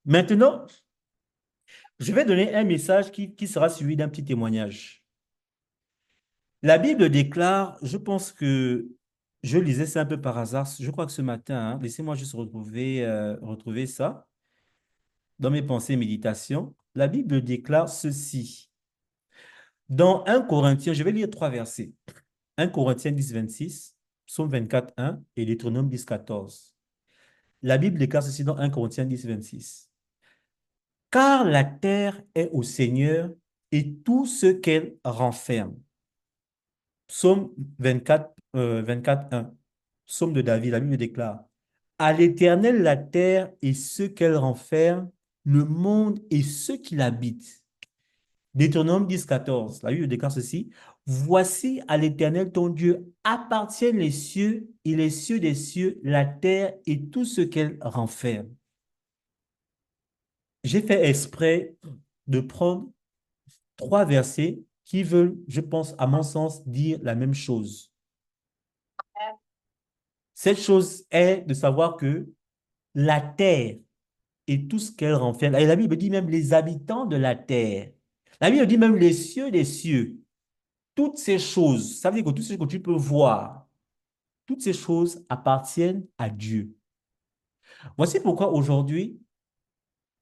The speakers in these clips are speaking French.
Maintenant, je vais donner un message qui sera suivi d'un petit témoignage. La Bible déclare, je pense que je lisais ça un peu par hasard, je crois que ce matin, hein, laissez-moi juste retrouver ça dans mes pensées et méditations. La Bible déclare ceci. Dans 1 Corinthiens, je vais lire trois versets. 1 Corinthiens 10, 26, Psaume 24, 1 et Deutéronome 10, 14. La Bible déclare ceci dans 1 Corinthiens 10, 26. Car la terre est au Seigneur et tout ce qu'elle renferme. Psaume 24, 24, 1. Psaume de David, la Bible déclare, à l'Éternel la terre et ce qu'elle renferme, le monde et ceux qui l'habitent. Deutéronome 10, 14, la Bible déclare ceci, voici à l'Éternel ton Dieu appartiennent les cieux et les cieux des cieux, la terre et tout ce qu'elle renferme. J'ai fait exprès de prendre trois versets qui veulent, je pense, à mon sens, dire la même chose. Cette chose est de savoir que la terre et tout ce qu'elle renferme, et la Bible dit même les habitants de la terre, la Bible dit même les cieux des cieux, toutes ces choses, ça veut dire que tout ce que tu peux voir, toutes ces choses appartiennent à Dieu. Voici pourquoi aujourd'hui,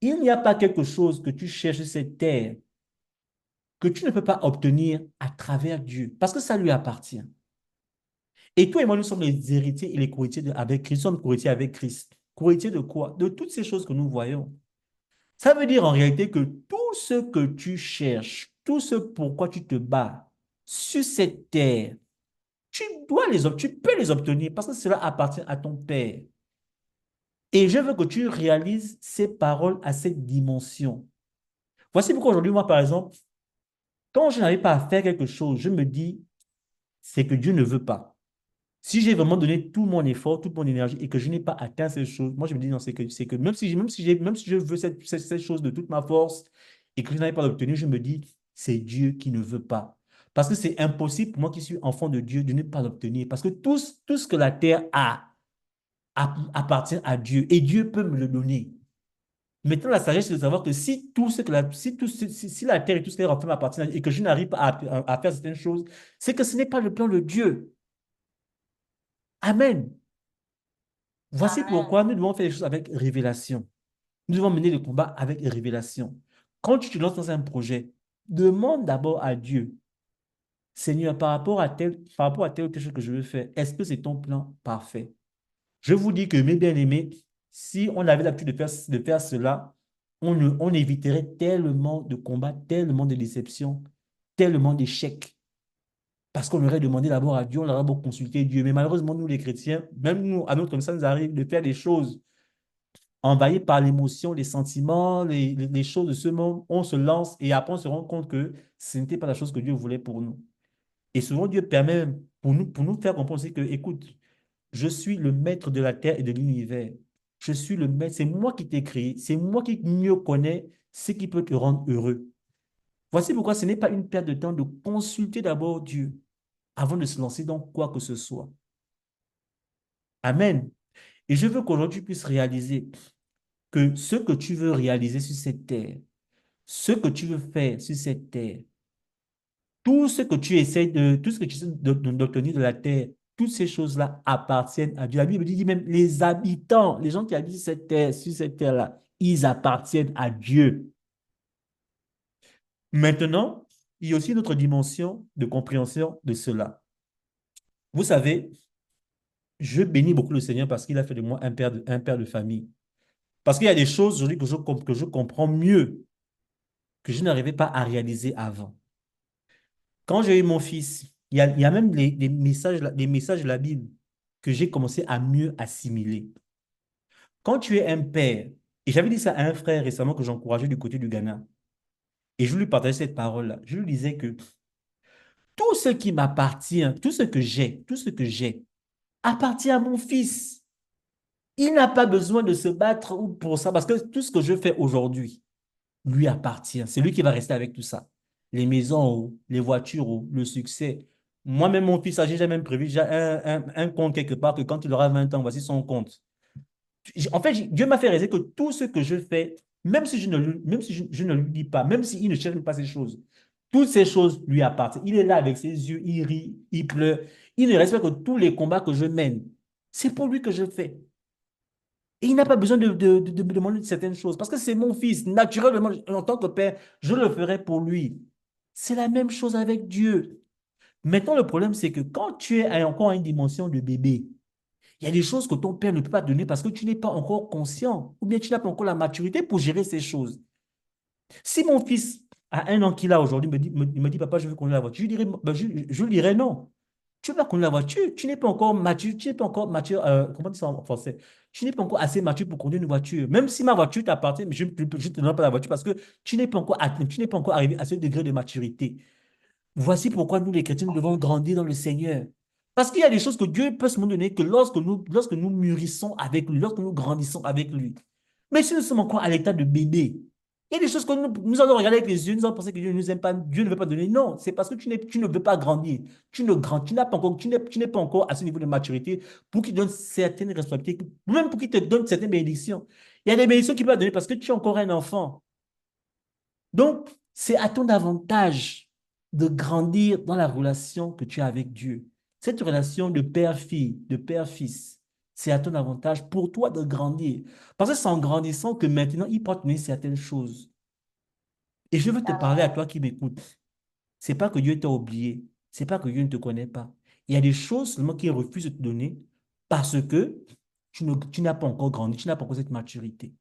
il n'y a pas quelque chose que tu cherches sur cette terre que tu ne peux pas obtenir à travers Dieu, parce que ça lui appartient. Et toi et moi, nous sommes les héritiers et les co-héritiers avec Christ. Nous sommes co-héritiers avec Christ. Co-héritiers de quoi? De toutes ces choses que nous voyons. Ça veut dire en réalité que tout ce que tu cherches, tout ce pourquoi tu te bats sur cette terre, tu peux les obtenir parce que cela appartient à ton Père. Et je veux que tu réalises ces paroles à cette dimension. Voici pourquoi aujourd'hui, moi, par exemple, quand je n'arrive pas à faire quelque chose, je me dis, c'est que Dieu ne veut pas. Si j'ai vraiment donné tout mon effort, toute mon énergie et que je n'ai pas atteint ces choses, moi je me dis non, c'est que même si je veux cette chose de toute ma force et que je n'arrive pas à l'obtenir, je me dis c'est Dieu qui ne veut pas. Parce que c'est impossible pour moi qui suis enfant de Dieu de ne pas l'obtenir. Parce que tout ce que la terre appartient à Dieu et Dieu peut me le donner. Maintenant, la sagesse, c'est de savoir que si tout ce que la, si, tout, si la terre et tout ce qu'elle renferme appartient à Dieu et que je n'arrive pas à faire certaines choses, c'est que ce n'est pas le plan de Dieu. Amen. Voici Amen. pourquoi nous devons faire les choses avec révélation. Nous devons mener le combat avec révélation. Quand tu te lances dans un projet, demande d'abord à Dieu, Seigneur, par rapport à telle ou telle chose que je veux faire, est-ce que c'est ton plan parfait? Je vous dis que, mes bien-aimés, si on avait l'habitude de faire cela, on éviterait tellement de combats, tellement de déceptions, tellement d'échecs. Parce qu'on aurait demandé d'abord à Dieu, on aurait d'abord consulté Dieu. Mais malheureusement, nous les chrétiens, même nous, à notre comme ça, nous arrive de faire des choses envahi par l'émotion, les sentiments, les choses de ce monde, on se lance et après on se rend compte que ce n'était pas la chose que Dieu voulait pour nous. Et souvent, Dieu permet même pour nous faire comprendre aussi que, écoute, je suis le maître de la terre et de l'univers. Je suis le maître, c'est moi qui t'ai créé, c'est moi qui mieux connais ce qui peut te rendre heureux. Voici pourquoi ce n'est pas une perte de temps de consulter d'abord Dieu avant de se lancer dans quoi que ce soit. Amen. Et je veux qu'aujourd'hui tu puisses réaliser que ce que tu veux réaliser sur cette terre, ce que tu veux faire sur cette terre, tout ce que tu essaies d'obtenir de la terre, toutes ces choses-là appartiennent à Dieu. La Bible dit même les habitants, les gens qui habitent sur cette terre-là, ils appartiennent à Dieu. Maintenant, il y a aussi une autre dimension de compréhension de cela. Vous savez, je bénis beaucoup le Seigneur parce qu'il a fait de moi un père de famille. Parce qu'il y a des choses aujourd'hui que je comprends mieux, que je n'arrivais pas à réaliser avant. Quand j'ai eu mon fils, il y a même des messages de la Bible que j'ai commencé à mieux assimiler. Quand tu es un père, et j'avais dit ça à un frère récemment que j'encourageais du côté du Ghana, et je lui partageais cette parole-là, je lui disais que tout ce qui m'appartient, tout ce que j'ai, appartient à mon fils. Il n'a pas besoin de se battre pour ça, parce que tout ce que je fais aujourd'hui lui appartient. C'est lui qui va rester avec tout ça. Les maisons, les voitures, le succès. Moi-même, mon fils, j'ai même prévu déjà un compte quelque part que quand il aura 20 ans, voici son compte. En fait, Dieu m'a fait réaliser que tout ce que je fais même si même si je ne lui dis pas, même s'il ne cherche pas ces choses, toutes ces choses lui appartiennent. Il est là avec ses yeux, il rit, il pleure. Il ne respecte que tous les combats que je mène. C'est pour lui que je fais. Et il n'a pas besoin de me demander certaines choses parce que c'est mon fils. Naturellement, en tant que père, je le ferai pour lui. C'est la même chose avec Dieu. Maintenant, le problème, c'est que quand tu es encore à une dimension de bébé, il y a des choses que ton père ne peut pas donner parce que tu n'es pas encore conscient ou bien tu n'as pas encore la maturité pour gérer ces choses. Si mon fils a 1 an qu'il a aujourd'hui il me dit, papa, je veux conduire la voiture, je dirais, ben, je lui dirais non. Tu ne veux pas conduire la voiture, tu n'es pas encore mature, tu n'es pas encore mature, comment dire ça en français? Tu n'es pas encore assez mature pour conduire une voiture. Même si ma voiture t'appartient, mais je ne te donne pas la voiture parce que tu n'es pas encore atteint, tu n'es pas encore arrivé à ce degré de maturité. Voici pourquoi nous, les chrétiens, nous devons grandir dans le Seigneur. Parce qu'il y a des choses que Dieu peut se nous donner que lorsque nous mûrissons avec lui, lorsque nous grandissons avec lui. Mais si nous sommes encore à l'état de bébé, il y a des choses que nous allons regarder avec les yeux, nous allons penser que Dieu ne nous aime pas, Dieu ne veut pas donner. Non, c'est parce que tu ne veux pas grandir. Tu n'as pas encore, tu n'es pas encore à ce niveau de maturité pour qu'il donne certaines responsabilités, même pour qu'il te donne certaines bénédictions. Il y a des bénédictions qu'il peut donner parce que tu es encore un enfant. Donc, c'est à ton avantage de grandir dans la relation que tu as avec Dieu. Cette relation de père-fille, de père-fils, c'est à ton avantage pour toi de grandir. Parce que c'est en grandissant que maintenant, il peut te donner certaines choses. Et je veux te parler à toi qui m'écoutes. C'est pas que Dieu t'a oublié. C'est pas que Dieu ne te connaît pas. Il y a des choses seulement qu'il refuse de te donner parce que tu n'as pas encore grandi, tu n'as pas encore cette maturité.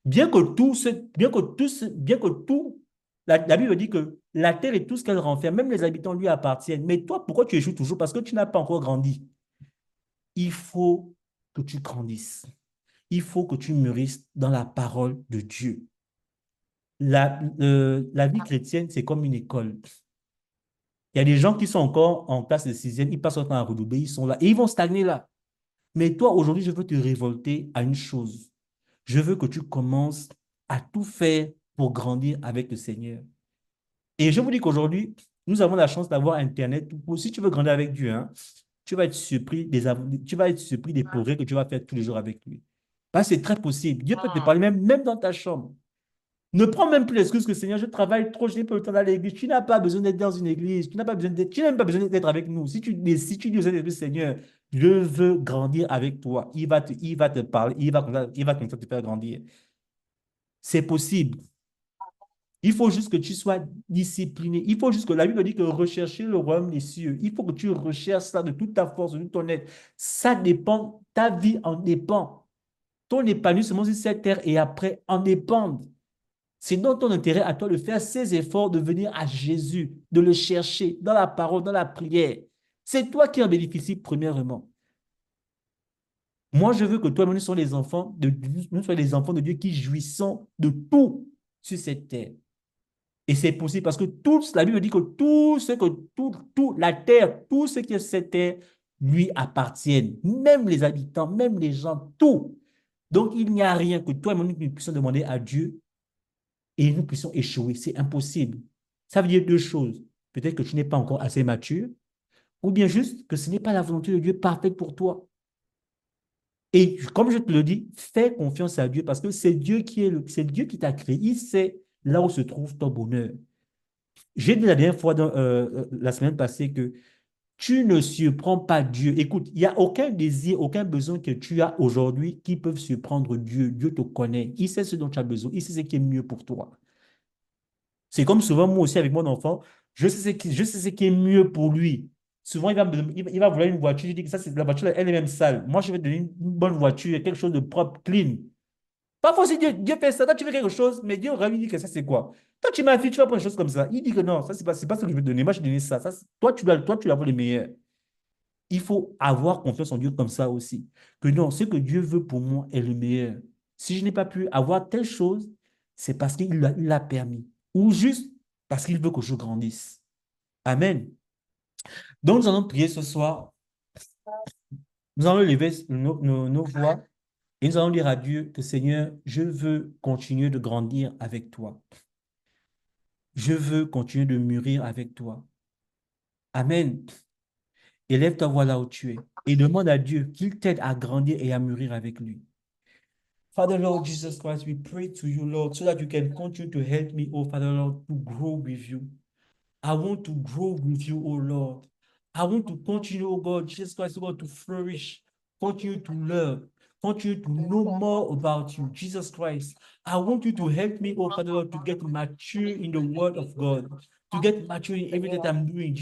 Bien que tout, la Bible dit que la terre et tout ce qu'elle renferme, même les habitants lui appartiennent. Mais toi, pourquoi tu échoues toujours? Parce que tu n'as pas encore grandi. Il faut que tu grandisses. Il faut que tu mûrisses dans la parole de Dieu. La vie chrétienne, c'est comme une école. Il y a des gens qui sont encore en classe de sixième, ils passent leur temps à redoubler, ils sont là et ils vont stagner là. Mais toi, aujourd'hui, je veux te révolter à une chose. Je veux que tu commences à tout faire pour grandir avec le Seigneur. Et je vous dis qu'aujourd'hui, nous avons la chance d'avoir Internet. Si tu veux grandir avec Dieu, hein, tu vas être surpris des progrès que tu vas faire tous les jours avec lui. Parce que c'est très possible. Dieu peut te parler même dans ta chambre. Ne prends même plus l'excuse que Seigneur, je travaille trop, je n'ai pas le temps d'aller à l'église. Tu n'as pas besoin d'être dans une église. Tu n'as même pas besoin d'être avec nous. Si tu dis au Seigneur, Seigneur, je veux grandir avec toi, il va te parler, il va commencer à te faire grandir. C'est possible. Il faut juste que tu sois discipliné. Il faut juste que la Bible dit que rechercher le royaume des cieux. Il faut que tu recherches ça de toute ta force, de tout ton être. Ça dépend, ta vie en dépend. Ton épanouissement sur cette terre et après en dépend. C'est dans ton intérêt à toi de faire ces efforts, de venir à Jésus, de le chercher dans la parole, dans la prière. C'est toi qui en bénéficies premièrement. Moi, je veux que toi, nous soyons les enfants nous soyons les enfants de Dieu qui jouissons de tout sur cette terre. Et c'est possible parce que la Bible dit que la terre, tout ce qui est sur cette terre lui appartiennent. Même les habitants, même les gens, tout. Donc, il n'y a rien que toi et moi, nous puissions demander à Dieu et nous puissions échouer. C'est impossible. Ça veut dire deux choses. Peut-être que tu n'es pas encore assez mature, ou bien juste que ce n'est pas la volonté de Dieu parfaite pour toi. Et comme je te le dis, fais confiance à Dieu parce que c'est Dieu qui t'a créé. Il sait là où se trouve ton bonheur. J'ai dit la dernière fois, la semaine passée, que tu ne surprends pas Dieu. Écoute, il n'y a aucun désir, aucun besoin que tu as aujourd'hui qui peuvent surprendre Dieu. Dieu te connaît. Il sait ce dont tu as besoin. Il sait ce qui est mieux pour toi. C'est comme souvent, moi aussi, avec mon enfant, je sais ce qui est mieux pour lui. Souvent, il va vouloir une voiture. Je dis que ça, la voiture, elle est même sale. Moi, je vais te donner une bonne voiture, quelque chose de propre, clean. Parfois, si Dieu fait ça, toi, tu veux quelque chose, mais Dieu aurait dit que ça, c'est quoi? Toi, tu m'as fait, tu vas prendre une chose comme ça. Il dit que non, ça, c'est pas ce que je veux te donner. Moi, je vais te donner ça. Toi, tu dois avoir le meilleur. Il faut avoir confiance en Dieu comme ça aussi. Que non, ce que Dieu veut pour moi est le meilleur. Si je n'ai pas pu avoir telle chose, c'est parce il l'a permis. Ou juste parce qu'il veut que je grandisse. Amen. Donc, nous allons prier ce soir. Nous allons lever nos voix et nous allons dire à Dieu que Seigneur, je veux continuer de grandir avec toi. Je veux continuer de mûrir avec toi. Amen. Élève ta voix là où tu es et demande à Dieu qu'il t'aide à grandir et à mûrir avec lui. Father Lord Jesus Christ, we pray to you, Lord, so that you can continue to help me, oh Father Lord, to grow with you. I want to grow with you, oh Lord. I want to continue, oh God, Jesus Christ, oh God, to flourish, continue to learn, continue to know more about you, Jesus Christ. I want you to help me, oh Father Lord, to get mature in the word of God, to get mature in everything that I'm doing.